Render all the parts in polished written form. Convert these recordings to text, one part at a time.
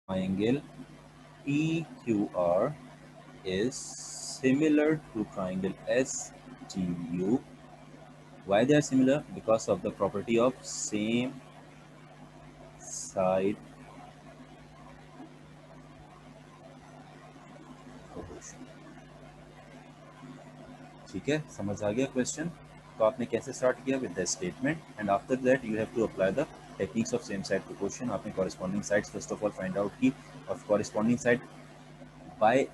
triangle PQR is similar to triangle STU. Why they are similar? Because of the property of same side proportion. ठीक है, समझ आ गया question? तो आपने कैसे स्टार्ट किया with the statement, and after that you have to apply the techniques of same side proportion. आपने corresponding sides first of all find out की. Of corresponding side by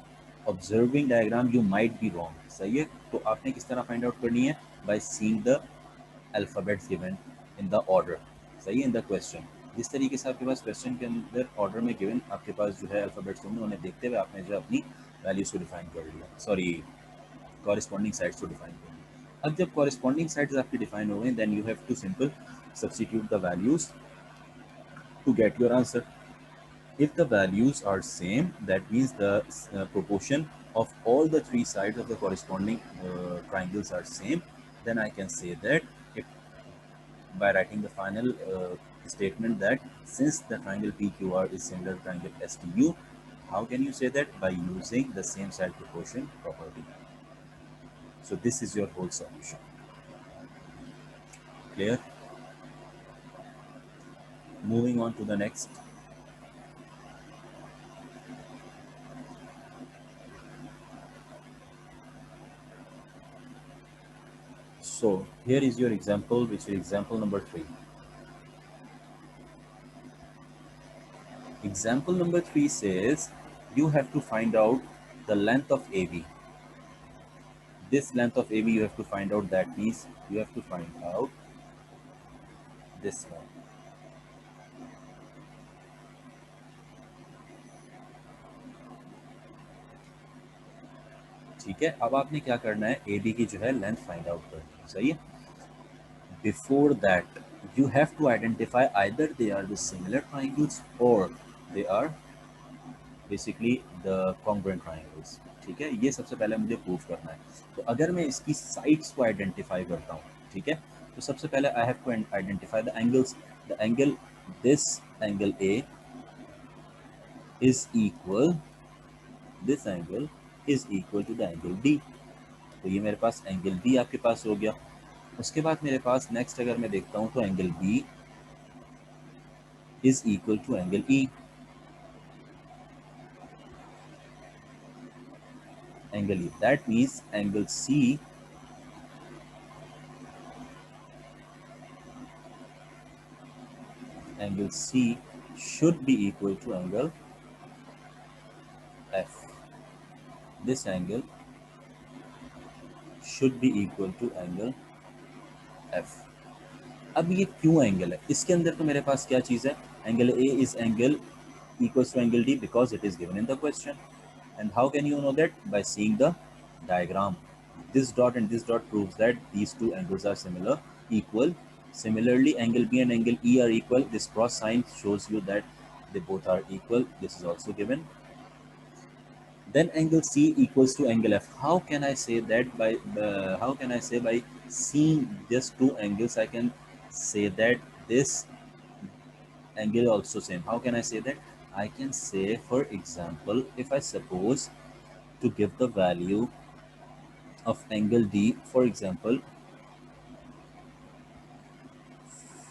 observing diagram you might be wrong. सही है, तो आपने किस तरह find out करनी है? By seeing the alphabets given in the order. सही है, इन द क्वेश्चन. जिस तरीके से आपके पास क्वेश्चन के अंदर ऑर्डर में गिवन आपके पास जो है अल्फाबेट्स होंगे, उन्हें देखते हुए आपने जो अपनी वैल्यूज को डिफाइन कर लिया, सॉरी कॉरेस्पॉन्डिंग साइड्स को डिफाइन कर लिया. अब जब कॉरेस्पॉन्डिंग साइड्स आपकी डिफाइन हो गई, then you have to simple substitute the values to get your answer. If the values are same, that means the proportion of all the three sides of the corresponding triangles are same, then I can say that if by writing the final statement that since the triangle PQR is similar to triangle STU, how can you say that? By using the same side proportion property. So this is your whole solution. Clear? Moving on to the next. So here is your example, which is example number 3. Example number 3 says you have to find out the length of AB. This length of AB you have to find out, that means you have to find out this one. ठीक है, अब आपने क्या करना है? AB की जो है लेंथ फाइंड आउट करनी है. सही है. Before that you have to identify either they are the similar triangles or they are basically the congruent triangles. ठीक है, ये सबसे पहले मुझे प्रूव करना है. तो अगर मैं इसकी साइड्स को आइडेंटिफाई करता हूँ, ठीक है, तो सबसे पहले I have to identify the angles. The angle, this angle A is equal, this angle is equal to the angle D. तो ये मेरे पास एंगल B आपके पास हो गया. उसके बाद मेरे पास नेक्स्ट अगर मैं देखता हूँ तो angle B is equal to angle E. Angle E, that means angle C should be equal to angle F. This angle should be equal to angle F. अब ये क्यों एंगल है? इसके अंदर तो मेरे पास क्या चीज़ है? Angle A is angle equals to angle D because it is given in the question. And how can you know that? By seeing the diagram. This dot and this dot proves that these two angles are similar, equal. Similarly, angle B and angle E are equal. This cross sign shows you that they both are equal. This is also given. Then angle C equals to angle F. How can I say that? By seeing just two angles I can say that this angle also same. How can I say that? I can say, for example, if I suppose to give the value of angle D, for example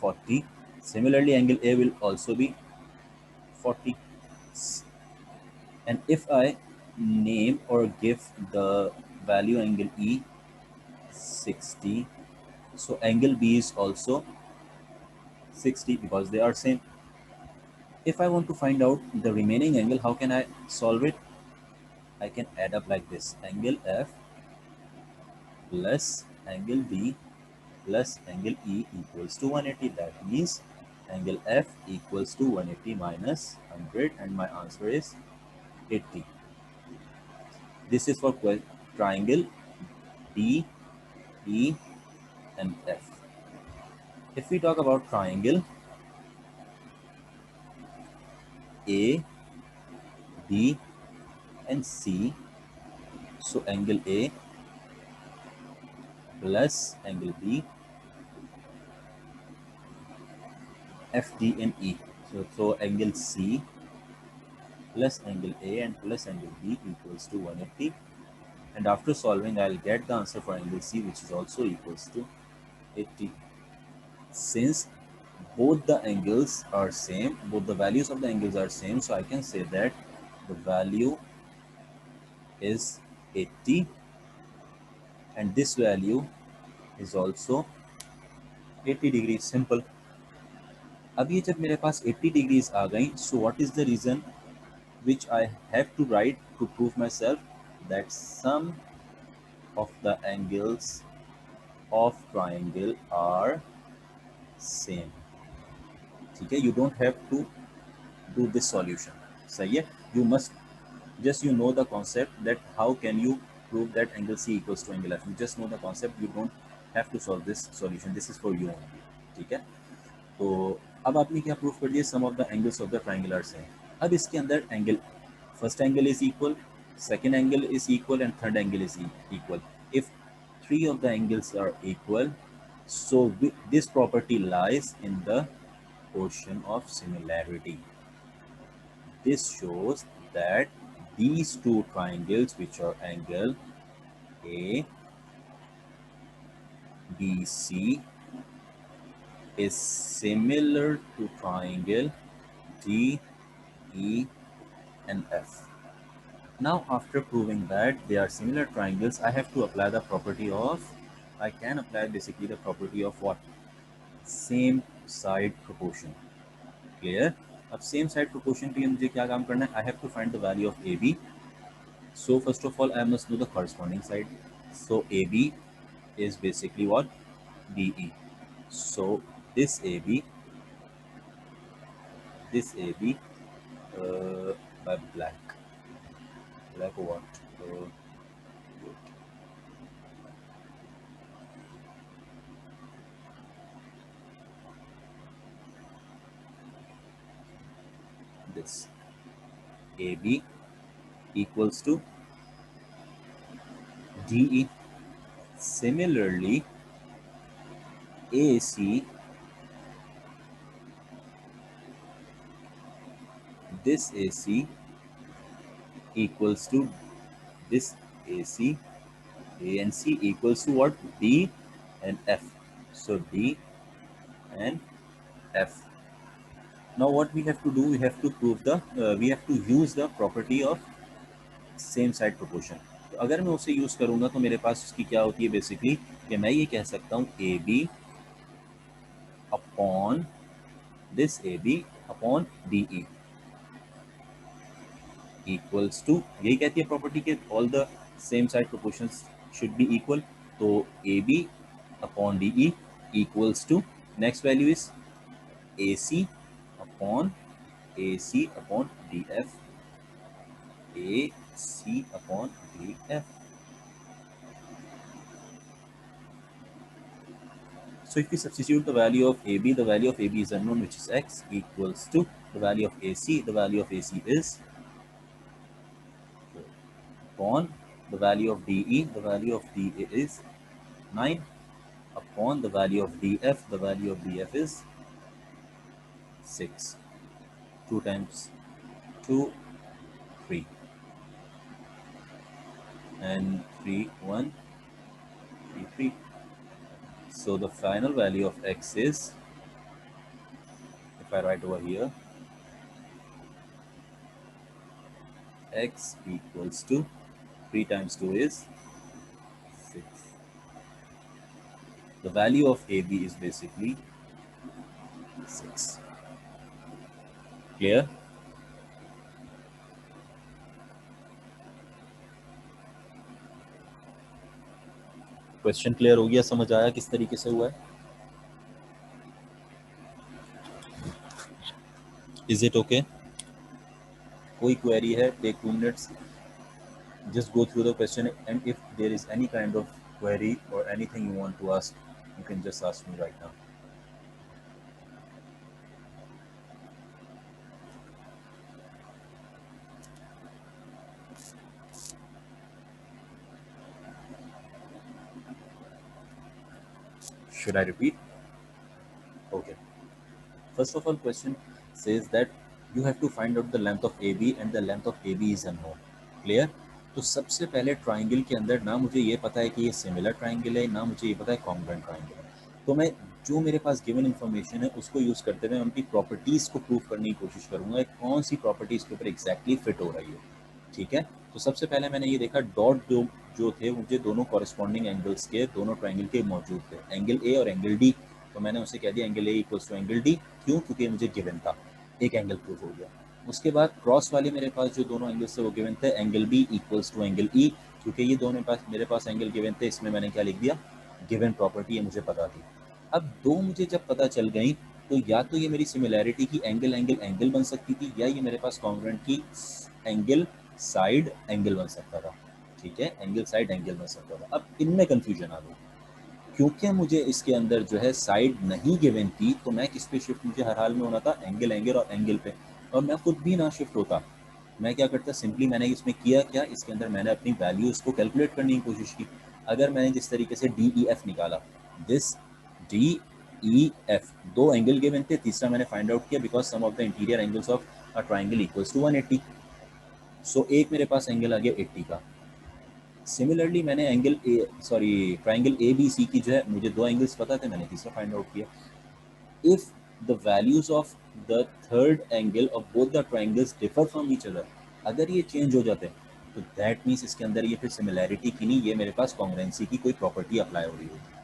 40, similarly angle A will also be 40. And if I name or give the value angle E 60, so angle B is also 60 because they are same. If I want to find out the remaining angle, how can I solve it? I can add up like this: angle F plus angle B plus angle E equals to 180. That means angle F equals to 180 minus 100, and my answer is 80. This is for triangle D, E and F. If we talk about triangle A, B and C, so angle A plus angle B, F, D and E. So angle C plus angle A and plus angle B equals to 180. And after solving, I'll get the answer for angle C, which is also equals to 80. Since both the angles are same, both the values of the angles are same, so I can say that the value is 80 and this value is also 80 degrees. Simple. अब ये जब मेरे पास 80 degrees आ गई, so what is the reason which I have to write to prove myself that sum of the angles of triangle are same. ठीक है, you don't have to do this solution. सही है, you must just you know the concept that how can you prove that angle C equals to angle F. You just know the concept, you don't have to solve this solution. This is for you only. ठीक है, तो अब आपने क्या proof कर दिया, sum of the angles of the triangle are same. अब इसके अंदर angle, first angle is equal, second angle is equal and third angle is equal. If three of the angles are equal, so this property lies in the quotient of similarity. This shows that these two triangles, which are angle A, B, C, is similar to triangle D, E, and F. Now after proving that they are similar triangles, I have to apply the property of, I can apply basically the property of what? Same side proportion. Clear? अब same side proportion के लिए मुझे क्या काम करना है? I have to find the value of AB. So first of all, I must know the corresponding side. So AB is basically what? DE. So this AB by black or what? This AB equals to DE. Similarly, AC, this AC equals to this AC, A and C equals to what? D and F. So D and F. Now what we have to do, we have to prove the, we have to use the property of same side proportion. तो अगर मैं उसे use करूंगा तो मेरे पास उसकी क्या होती है बेसिकली, कि मैं ये कह सकता हूँ A B upon this A B upon D E equals to, यही कहती है प्रॉपर्टी के all the same side proportions should be equal. तो A B upon D E equals to, next value is A C upon D F, A C upon D F. So if we substitute the value of AB, the value of AB is unknown, which is x, equals to the value of AC. The value of AC is 4 upon the value of DE. The value of DE is 9 upon the value of DF. The value of DF is 6. 2 times 2, 3. And 3, 1, 3, 3. So the final value of x is, if I write over here, x equals to 3 times 2 is 6. The value of AB is basically 6. Clear? Question clear हो गया, समझ आया किस तरीके से हुआ है? Is it okay? कोई क्वेरी है? Take 2 minutes, just go through the question, and if there is any kind of query or anything you want to ask, you can just ask me right now. Should I repeat? Okay. First of all, question says that you have to find out the length of AB and the length of AB is unknown. Clear? तो सबसे पहले triangle के अंदर ना मुझे ये पता है कि ये सिमिलर ट्राइंगल है, ना मुझे ये पता है कॉन्ग्रुएंट ट्राइंगल है, तो मैं जो मेरे पास गिवन इन्फॉर्मेशन है उसको यूज़ करते हुए उनकी प्रॉपर्टीज़ को प्रूव करने की कोशिश करूँगा, कौन सी प्रॉपर्टी इसके ऊपर एग्जैक्टली फिट हो रही है। ठीक है, तो सबसे पहले मैंने ये देखा डॉट जो थे मुझे दोनों कॉरेस्पॉन्डिंग एंगल्स के दोनों ट्राइंगल के मौजूद थे, एंगल ए और एंगल डी, तो मैंने उसे कह दिया angle A equals to angle D. क्यों? क्योंकि मुझे गिवन था, एक एंगल प्रूव हो गया। उसके बाद क्रॉस वाले मेरे पास जो दोनों एंगल्स थे वो गिवन थे, angle B equals to angle E, क्योंकि ये दोनों मेरे पास एंगल गिवन थे, इसमें मैंने क्या लिख दिया, गिवन प्रॉपर्टी, ये मुझे पता थी। अब दो मुझे जब पता चल गई तो या तो ये मेरी सिमिलैरिटी की एंगल एंगल एंगल बन सकती थी, या ये मेरे पास कॉन्ग्रुएंट की एंगल साइड एंगल बन सकता था। ठीक है, एंगल साइड एंगल बन सकता था। अब इनमें कंफ्यूजन आ गई, क्योंकि मुझे इसके अंदर जो है साइड नहीं गिवन थी, तो मैं किस पे शिफ्ट मुझे हर हाल में होना था, एंगल एंगल और एंगल पे, और मैं खुद भी ना शिफ्ट होता, मैं क्या करता, सिंपली मैंने इसमें किया क्या, इसके अंदर मैंने अपनी वैल्यूज़ को कैलकुलेट करने की कोशिश की। अगर मैंने जिस तरीके से डी ई एफ निकाला, दिस डी ई एफ, दो एंगल गिवन थे, तीसरा मैंने फाइंड आउट किया because sum of the interior angles of a triangle equals to 180, so एक मेरे पास एंगल आ गया 80 का। सिमिलरली मैंने ट्राइंगल ए बी सी की जो है, मुझे दो एंगल्स पता थे, मैंने तीसरा फाइंड आउट किया। If the values of the third angle of both the triangles differ from each other, अगर ये चेंज हो जाते हैं तो दैट मीन्स इसके अंदर ये फिर सिमिलैरिटी की नहीं, ये मेरे पास कॉन्ग्रुएंसी की कोई प्रॉपर्टी अप्लाई हो रही होगी।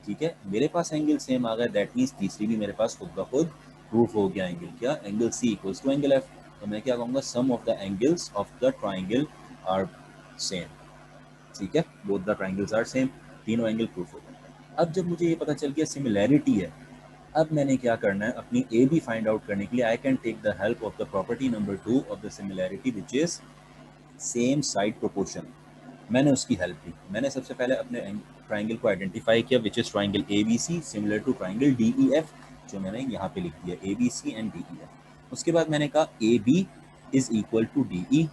ठीक है, मेरे पास एंगल सेम आ गया, दैट मीन्स तीसरी भी मेरे पास खुद ब खुद प्रूफ हो गया एंगल क्या, angle C equals to angle F. तो मैं क्या कहूँगा, sum of the angles of the triangle are same. ठीक है, both the triangles are same, तीनों एंगल प्रूफ हो गए। अब जब मुझे ये पता चल गया सिमिलैरिटी है, अब मैंने क्या करना है, अपनी ए बी फाइंड आउट करने के लिए I can take the help of the property number 2 of the similarity which is same side proportion. मैंने उसकी हेल्प ली, मैंने सबसे पहले अपने ट्राइंगल को आइडेंटिफाई किया which is triangle A B C similar to triangle D E F, जो मैंने यहाँ पे लिख दिया A B C and D E F. उसके बाद मैंने कहा A B is equal to D E,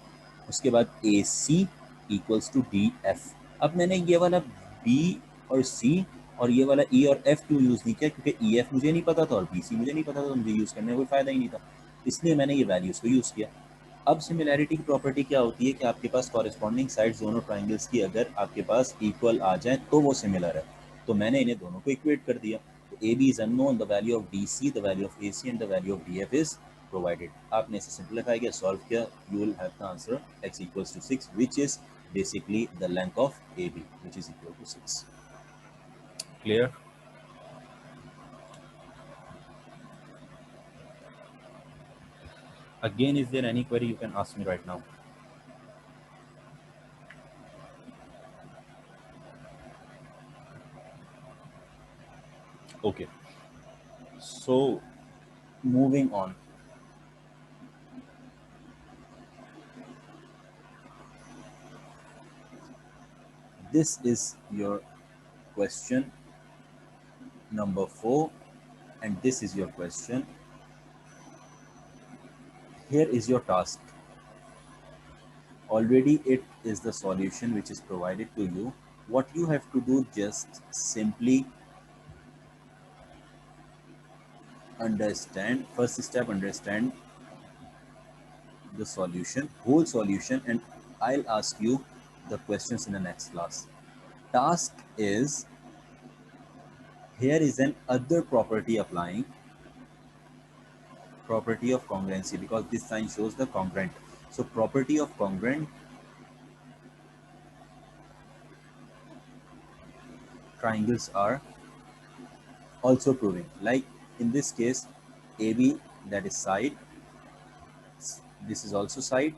उसके बाद A C equals to D F. अब मैंने ये वाला बी और सी और ये वाला ई और एफ क्यों यूज़ नहीं किया, क्योंकि ई एफ मुझे नहीं पता था और बी सी मुझे नहीं पता था, तो मुझे यूज़ करने का कोई फ़ायदा ही नहीं था, इसलिए मैंने ये वैल्यूज़ को यूज़ किया। अब सिमिलैरिटी की प्रॉपर्टी क्या होती है कि आपके पास कॉरेस्पॉन्डिंग साइड्स दोनों ट्राइंगल्स की अगर आपके पास इक्वल आ जाए तो वो सिमिलर है, तो मैंने इन्हें दोनों को इक्वेट कर दिया। तो A B is unknown, the value of D C, the value of A C and the value of D F is provided. आपने इसे सिंप्लीफाई किया, सॉल्व किया, you will have the answer x equals to 6 which is basically the length of AB which is equal to 6. Clear? Again, is there any query you can ask me right now? Okay, so moving on. This is your question number 4 and this is your question. Here is your task. Already it is the solution which is provided to you. What you have to do, just simply understand, first step, understand the solution, whole solution, and I'll ask you the questions in the next class. Task is, here is an other property applying, property of congruency, because this sign shows the congruent. So property of congruent triangles are also proving, like in this case AB, that is side, this is also side,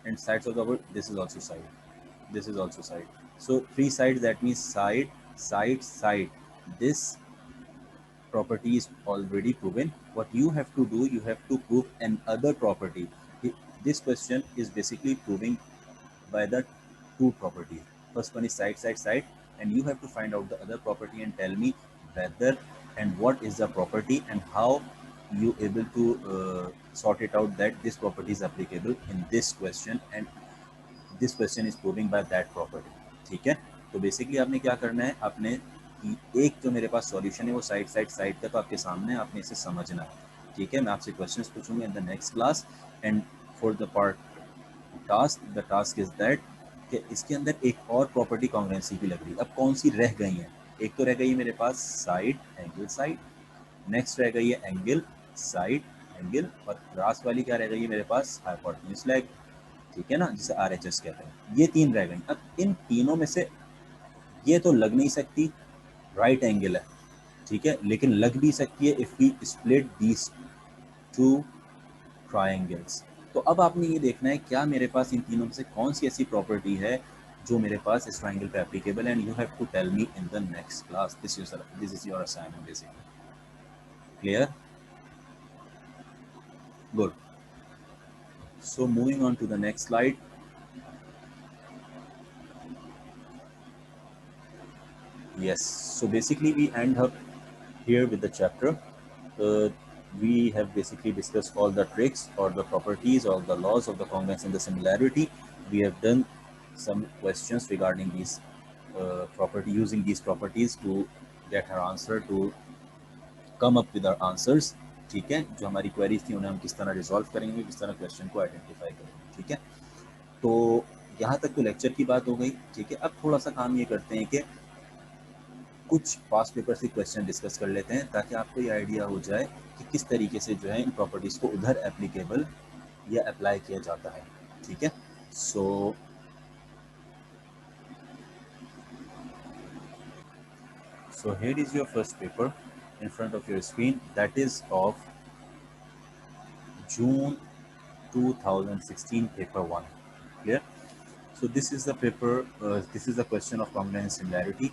and sides of the word, this is also side, this is also side. So three sides, that means side, side, side. This property is already proven. What you have to do, you have to prove another property. This question is basically proving by the two properties. First one is side, side, side, and you have to find out the other property and tell me whether and what is the property and how you able to sort it out that this property is applicable in this question and this question is proving by that property. ठीक है, तो basically आपने क्या करना है, आपने एक जो मेरे पास सॉल्यूशन है वो साइड साइड साइड तक आपके सामने, आपने इसे समझना है। ठीक है, मैं आपसे क्वेश्चंस पूछूंगा इन the next class. And for the part the task is that कि इसके अंदर एक और प्रॉपर्टी कॉन्ग्रुएंसी की लग रही है। अब कौन सी रह गई है? एक तो रह गई है मेरे पास साइड एंगल साइड, नेक्स्ट रह गई है एंगल साइड एंगल, और लास्ट वाली क्या रह गई है मेरे पास? हाइपोटेन्यूज लेग, ठीक है ना, जिसे आरएचएस कहते हैं। ये तीन रह गई। अब इन तीनों में से ये तो लग नहीं सकती, राइट एंगल है, ठीक है, लेकिन लग भी सकती है if we split these two triangles. तो अब आपने ये देखना है क्या मेरे पास इन तीनों में से कौन सी ऐसी प्रॉपर्टी है जो मेरे पास इस ट्रायंगल पे एप्लीकेबल है, and you have to tell me in the next class. This is your assignment basically. Clear? Good. So moving on to the next slide. Yes, so basically we end up here with the chapter. We have basically discussed all the tricks or the properties or the laws of the congruence and the similarity. We have done some questions regarding these using these properties to get our answer, to come up with our answers. ठीक है, जो हमारी queries थी उन्हें हम किस तरह resolve करेंगे, किस तरह क्वेश्चन को आइडेंटिफाई करेंगे। ठीक है, तो यहाँ तक तो लेक्चर की बात हो गई। ठीक है, अब थोड़ा सा काम ये करते हैं कि कुछ पास्ट पेपर से क्वेश्चन डिस्कस कर लेते हैं, ताकि आपको ये आइडिया हो जाए कि किस तरीके से जो है इन प्रॉपर्टीज़ को उधर एप्लीकेबल या अप्लाई किया जाता है। ठीक है, so here is your first paper in front of your screen, that is of June 2016, paper 1. Clear? So this is the paper, this is the question of congruence similarity.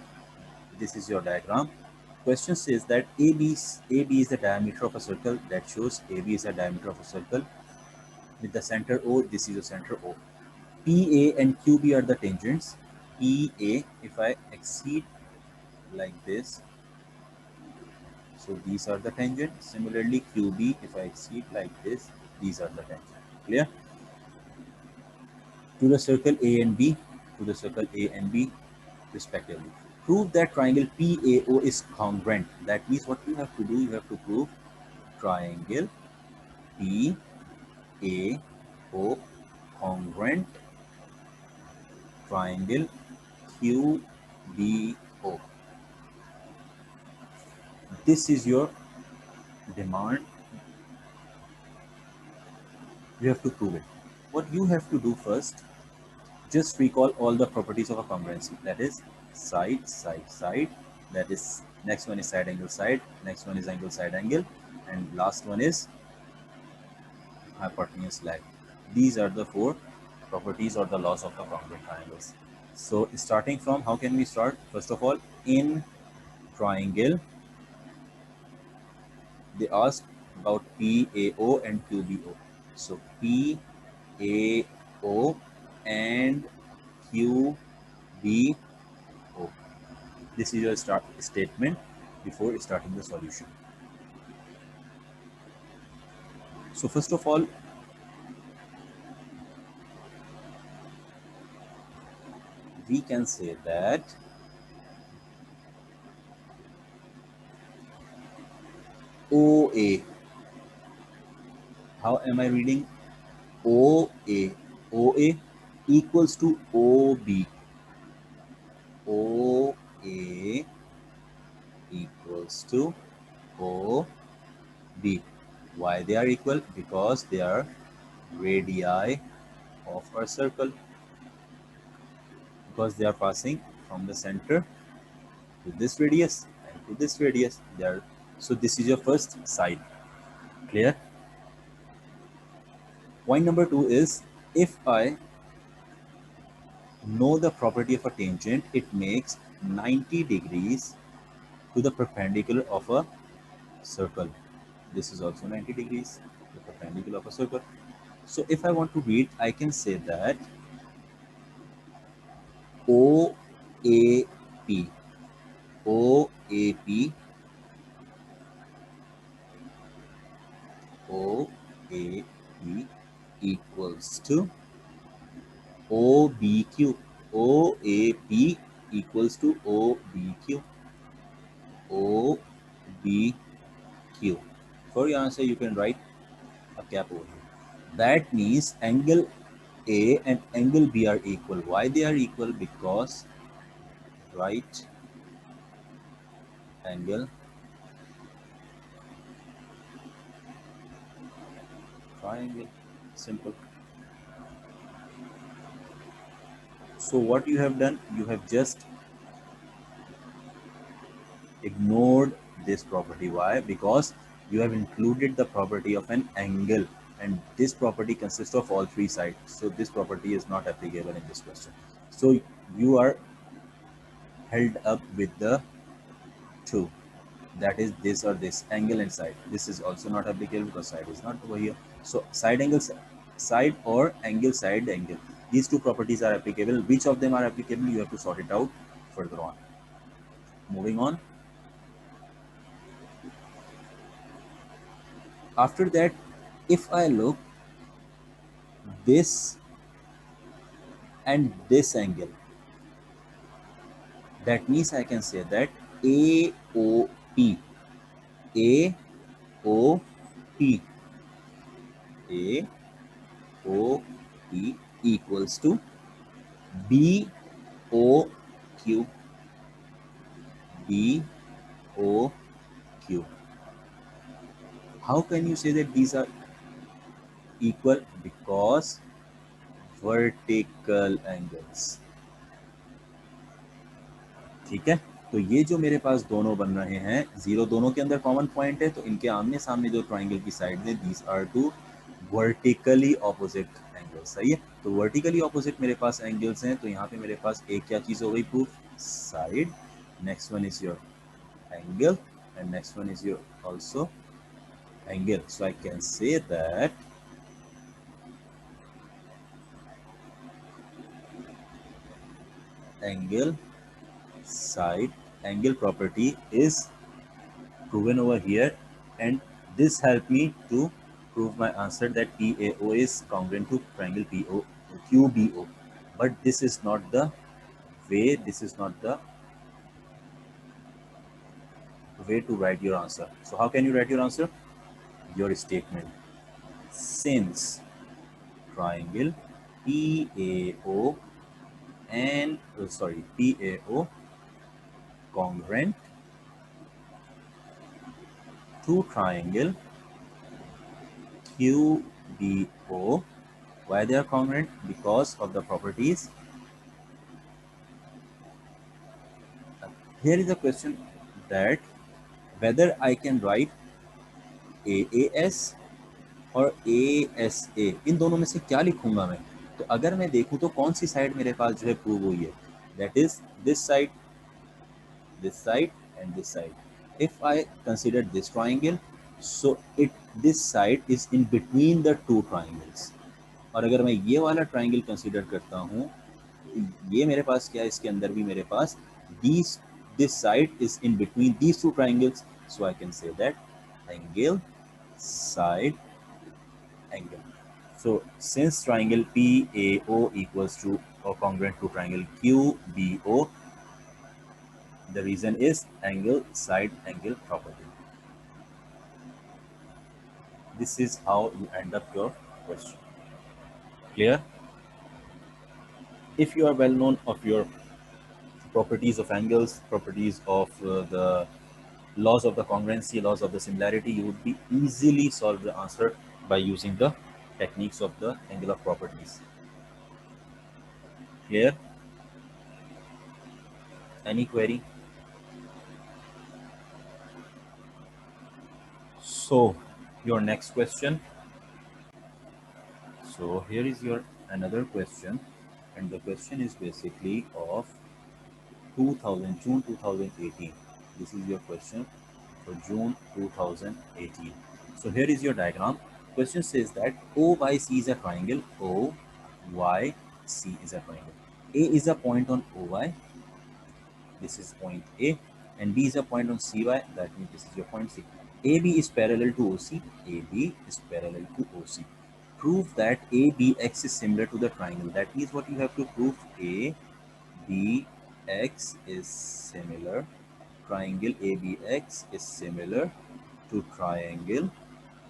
This is your diagram. Question says that AB is the diameter of a circle. That shows AB is the diameter of a circle with the center O. This is the center O. PA and QB are the tangents. PA, if I exceed like this, so these are the tangents. Similarly, QB, if I exceed like this, these are the tangents. Clear? To the circle A and B, to the circle A and B respectively. Prove that triangle PAO is congruent. That means what you have to do, you have to prove triangle PAO congruent triangle QBO. This is your demand. You have to prove it. What you have to do first, just recall all the properties of a congruency. That is side, side, side. That is, next one is side angle side. Next one is angle side angle. And last one is hypotenuse leg. These are the four properties or the laws of the congruent triangles. So starting from, how can we start? First of all, in triangle, they asked about PAO and QBO. So PAO and QBO. This is your start statement before starting the solution. So first of all, we can say that OA, how am I reading? OA, OA equals to OB. OA equals to OB. Why they are equal? Because they are radii of our circle. Because they are passing from the center to this radius and to this radius. So this is your first side. Clear? Point number 2 is, if I know the property of a tangent, it makes 90 degrees to the perpendicular of a circle. This is also 90 degrees, the perpendicular of a circle. So if I want to read, I can say that OAP, OAP, OAP equals to OBQ. OAP equals to OBQ. OBQ. For your answer, you can write a cap over here. That means angle A and angle B are equal. Why they are equal? Because right angle triangle. Simple. So what you have done, you have just ignored this property. Why? Because you have included the property of an angle, and this property consists of all three sides. So this property is not applicable in this question. So you are held up with the two, that is this or this angle and side. This is also not applicable because side is not over here. So side angle side or angle side angle, these two properties are applicable. Which of them are applicable, you have to sort it out further on. Moving on. After that, if I look this and this angle, that means I can say that AOP, AOP, AOP equals to BOQ, BOQ. How can you say that these are equal? Because vertical angles. ठीक है, तो ये जो मेरे पास दोनों बन रहे हैं, जीरो दोनों के अंदर कॉमन पॉइंट है, तो इनके आमने सामने जो ट्राइंगल की साइड है, these are two vertically opposite angles. सही है, तो वर्टिकली ऑपोजिट मेरे पास एंगल्स हैं, तो यहाँ पे मेरे पास एक क्या चीज हो गई proof, side. Next one is your angle and next one is your also angle. So I can say that angle side angle property is proven over here, and this helped me to prove my answer that PAO is congruent to triangle QBO. But this is not the way, this is not the way to write your answer. So how can you write your answer? Your statement: since triangle PAO and PAO congruent to triangle QBO. Why they are congruent? Because of the properties. Here is the question that whether I can write AAS और ASA, इन दोनों में से क्या लिखूंगा मैं? तो अगर मैं देखूं तो कौन सी साइड मेरे पास जो है प्रूव हुई है, that is this side and this side. If I consider this triangle, so this side is in between the two triangles. और अगर मैं ये वाला ट्राइंगल कंसीडर करता हूँ, ये मेरे पास क्या है, इसके अंदर भी मेरे पास this side is in between these two triangles, so I can say that angle side angle. So since triangle PAO equals to or congruent to triangle QBO, the reason is angle side angle property. This is how you end up your question. Clear? If you are well known of your properties of angles, properties of the laws of the congruency, laws of the similarity, you would be easily solve the answer by using the techniques of the angular properties. Clear? Any query? So your next question. So here is your another question, and the question is basically of 2000 June 2018. This is your question for June 2018. So here is your diagram. Question says that OYC is a triangle. OYC is a triangle. A is a point on OY. This is point A, and B is a point on CY. That means this is your point C. AB is parallel to OC. AB is parallel to OC. Prove that ABX is similar to the triangle. That means what you have to prove, ABX is similar. Triangle ABX is similar to triangle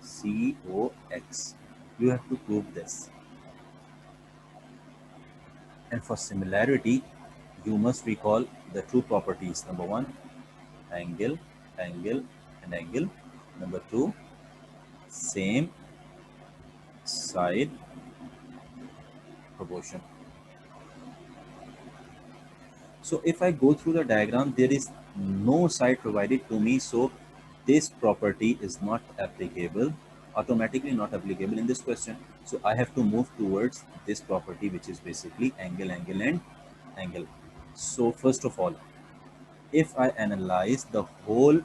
COX. You have to prove this. And for similarity, you must recall the two properties. Number one, angle, angle, and angle. Number two, same side proportion. So if I go through the diagram, there is no side provided to me, so this property is not applicable, automatically not applicable in this question. So I have to move towards this property, which is basically angle, angle, and angle. So first of all, if I analyze the whole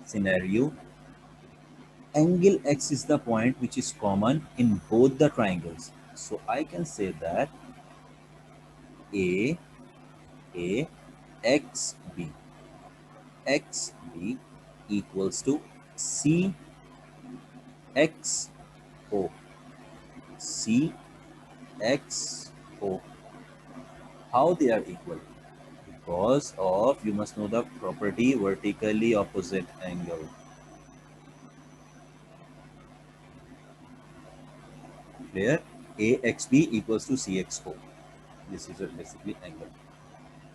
scenario, angle X is the point which is common in both the triangles. So I can say that A, X, B. XB equals to CXO. CXO. How they are equal? Because of, you must know the property vertically opposite angle. Clear? AXB equals to CXO. This is basically angle.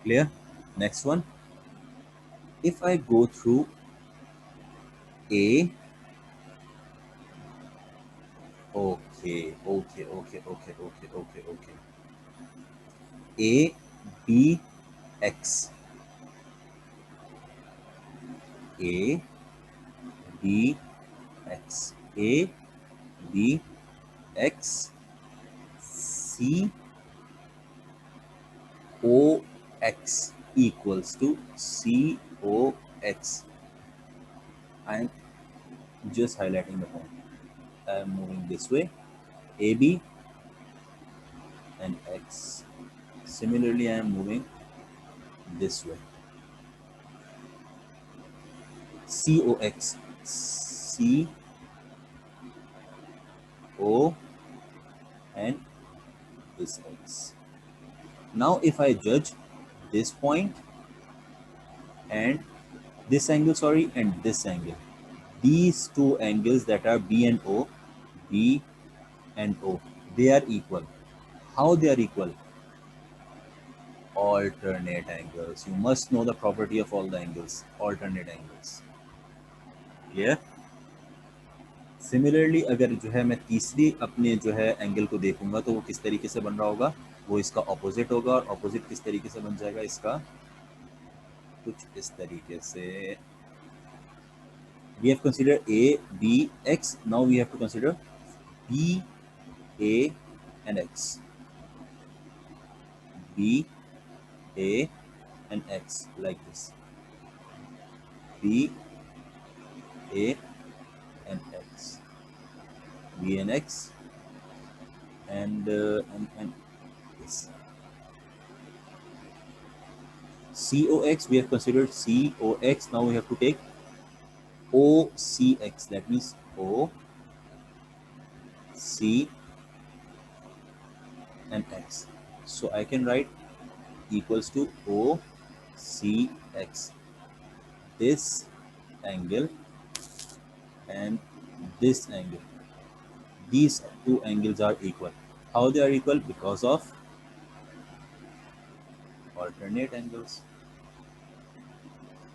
Clear? Next one. If I go through A, okay. A, B, X. A, B, X. A, B, X, C, O, X equals to C, O, X. I am just highlighting the point. I am moving this way. A, B, and X. Similarly, I am moving this way. C, O, X. C, O, and this X. Now, if I judge this point and this angle, sorry, and this angle, these two angles that are B and O, B and O, they are equal. How they are equal? Alternate angles. You must know the property of all the angles, alternate angles. Clear? Similarly अगर जो है मैं तीसरी अपने जो है angle को देखूंगा तो वो किस तरीके से बन रहा होगा, वो इसका ऑपोजिट होगा, और ऑपोजिट किस तरीके से बन जाएगा इसका, कुछ इस तरीके से. We have considered A, B, X. Now we have to consider B, A, and X. B, A, and X, like this. B, A, and X. B and X, and this. COX, we have considered COX. Now we have to take OCX. That means O, C, and X. So I can write equals to OCX. This angle and this angle. These two angles are equal. How they are equal? Because of alternate angles.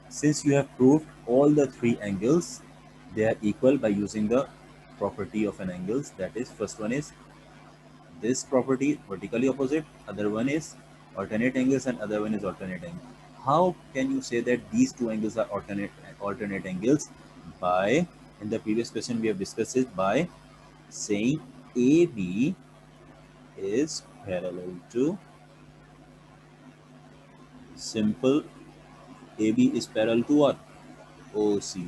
Since you have proved all the three angles, they are equal by using the property of an angle. That is, first one is this property, vertically opposite. Other one is alternate angles, and other one is alternate angle. How can you say that these two angles are alternate angles? By, in the previous question we have discussed it by saying AB is parallel to, simple, AB is parallel to what? OC.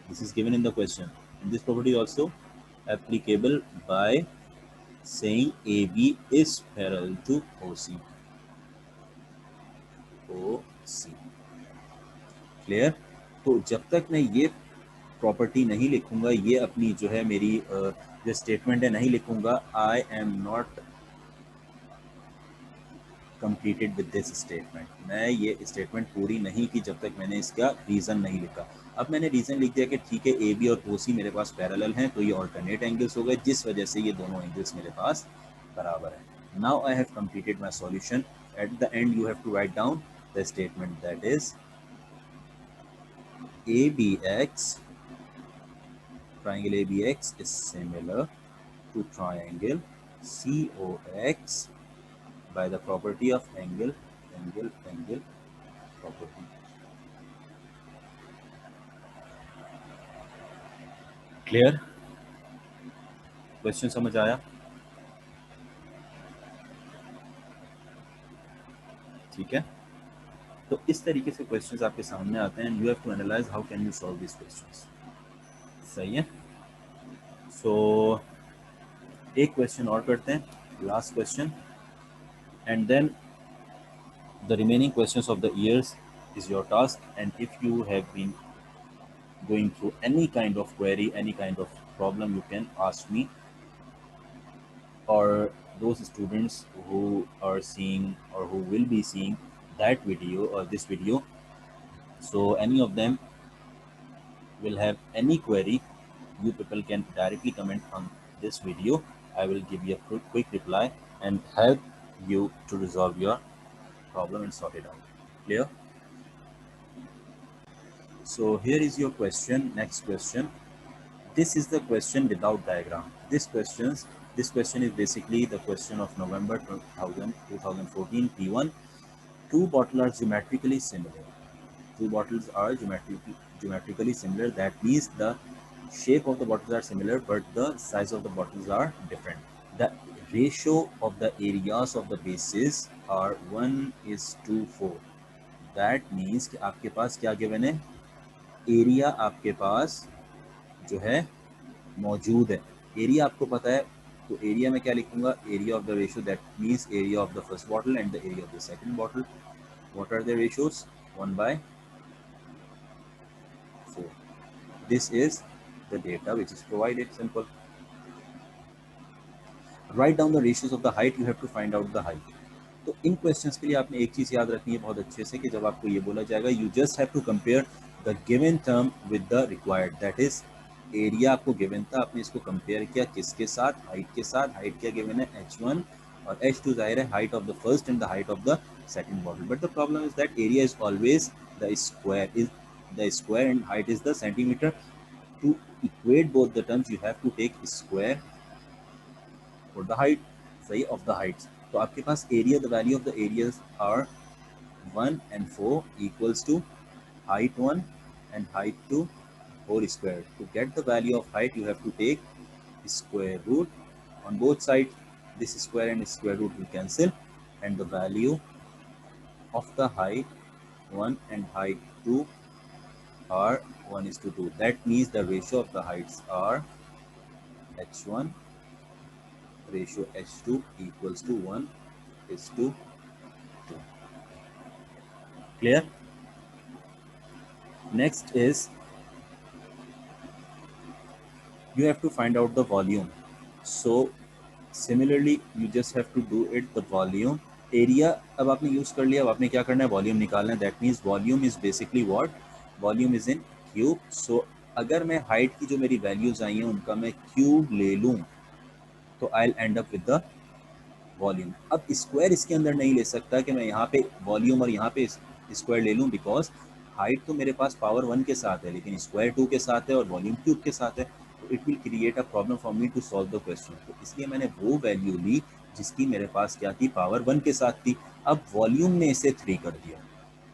This is given in the question. And this property also applicable by saying AB is parallel to OC. OC. Clear? तो जब तक मैं ये property नहीं लिखूंगा, ये अपनी जो है मेरी जो स्टेटमेंट है नहीं लिखूंगा, I am not completed with this statement. मैं ये स्टेटमेंट पूरी नहीं की जब तक मैंने इसका रीज़न नहीं लिखा. अब मैंने रीज़न लिख दिया कि ठीक है ए बी और ओ सी मेरे पास पैरेलल हैं, तो ये ऑल्टरनेट एंगल्स हो गए, जिस वजह से ये दोनों एंगल्स मेरे पास बराबर हैं. Now I have completed my solution. At the end you have to write down the statement that is A B X, triangle ABX is similar to triangle COX by the property of angle property. Clear? Question समझ आया? ठीक है, तो इस तरीके से questions आपके सामने आते हैं. You have to analyze how can you solve this questions. सही है. सो एक क्वेश्चन और करते हैं, last question, and then the remaining questions of the years is your task. And if you have been going through any kind of query, any kind of problem, you can ask me, or those students who are seeing or who will be seeing that video or this video. So any of them will have any query, you people can directly comment on this video. I will give you a quick reply and help you to resolve your problem and sort it out. Clear? So here is your question. Next question. This is the question without diagram. This question is basically the question of November 2014 P1. Two bottles are geometrically similar. Two bottles are geometrically similar. That means the shape of the bottles are similar, but the size of the bottles are different. The ratio of the areas of the bases are 1:4. That means कि आपके पास क्या given है? Area आपके पास जो है मौजूद है. Area आपको पता है, तो एरिया में क्या लिखूंगा? Area of the ratio, that means area of the first bottle and the area of the second bottle. What are the ratios? 1/4. This is the data which is provided. Simple. Write down the ratios of the height. You have to find out the height. तो इन questions के लिए आपने एक चीज़ याद रखनी है बहुत अच्छे से, कि जब आपको ये बोला जाएगा you just have to compare the given term with the required. That is area आपको गिवन था, आपने इसको कंपेयर किया किसके साथ? हाइट के साथ. हाइट क्या गिवन है? h1, और h2 जाहिर है height of the first and the height of the second bottle. But the problem is that area is always the square and height is the centimeter. To equate both the terms you have to take square for the height, सही, of the heights. तो आपके पास एरिया, the value of the areas are 1 and 4 equals to height 1 and height 2 whole square. To get the value of height, you have to take square root on both sides. This square and square root will cancel, and the value of the height 1 and height 2 are 1:2. That means the ratio of the heights are h1 ratio h2 equals to 1:2. Clear? Next is you have to find out the volume. So similarly you just have to do it the volume. Area अब आपने use कर लिया, अब आपने क्या करना है? Volume निकालना है. That means volume is basically what? Volume is in cube. So अगर मैं हाइट की जो मेरी वैल्यूज आई हैं उनका मैं क्यूब ले लूँ तो I will and up with the volume. अब स्क्वायर इसके अंदर नहीं ले सकता कि मैं यहाँ पे वॉल्यूम और यहाँ पे स्क्वायर ले लूँ, बिकॉज हाइट तो मेरे पास पावर 1 के साथ है लेकिन स्क्वायर 2 के साथ है और वॉल्यूम क्यूब के साथ है. तो it will create a problem for me to solve the question. तो इसलिए मैंने वो वैल्यू ली जिसकी मेरे पास क्या थी? पावर 1 के साथ थी. अब वॉल्यूम ने इसे 3 कर दिया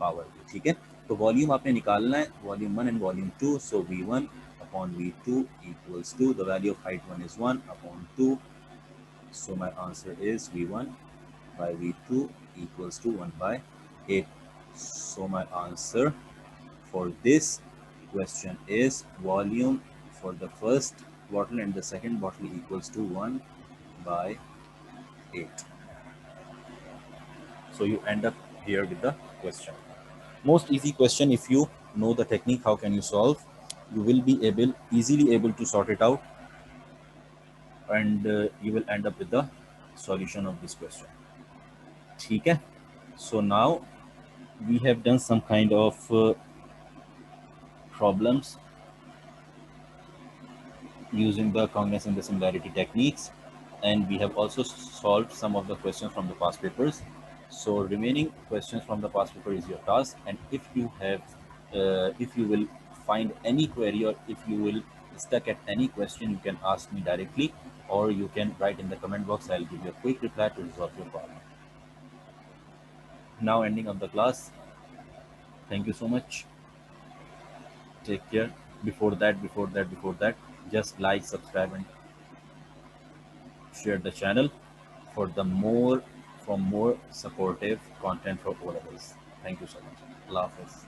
पावर 2. ठीक है, तो वॉल्यूम आपने निकालना है, volume 1 and volume 2. So V1 upon V2 equals to the value of height 1 is 1/2. So my answer is V1 by V2 equals to 1/8. So my answer for this question is volume for the first bottle and the second bottle equals to 1/8. So you end up here with the question. Most easy question. If you know the technique, how can you solve? You will be easily able to sort it out, and you will end up with the solution of this question. ठीक है. So now we have done some kind of problems using the congruence and the similarity techniques, and we have also solved some of the questions from the past papers. So remaining questions from the past paper is your task, and if you will find any query, or if you will stuck at any question, you can ask me directly, or you can write in the comment box. I'll give you a quick reply to resolve your problem. Now ending of the class. Thank you so much. Take care. Before that, just like, subscribe, and share the channel for the more supportive content for all of us. Thank you so much. Allah Hafiz.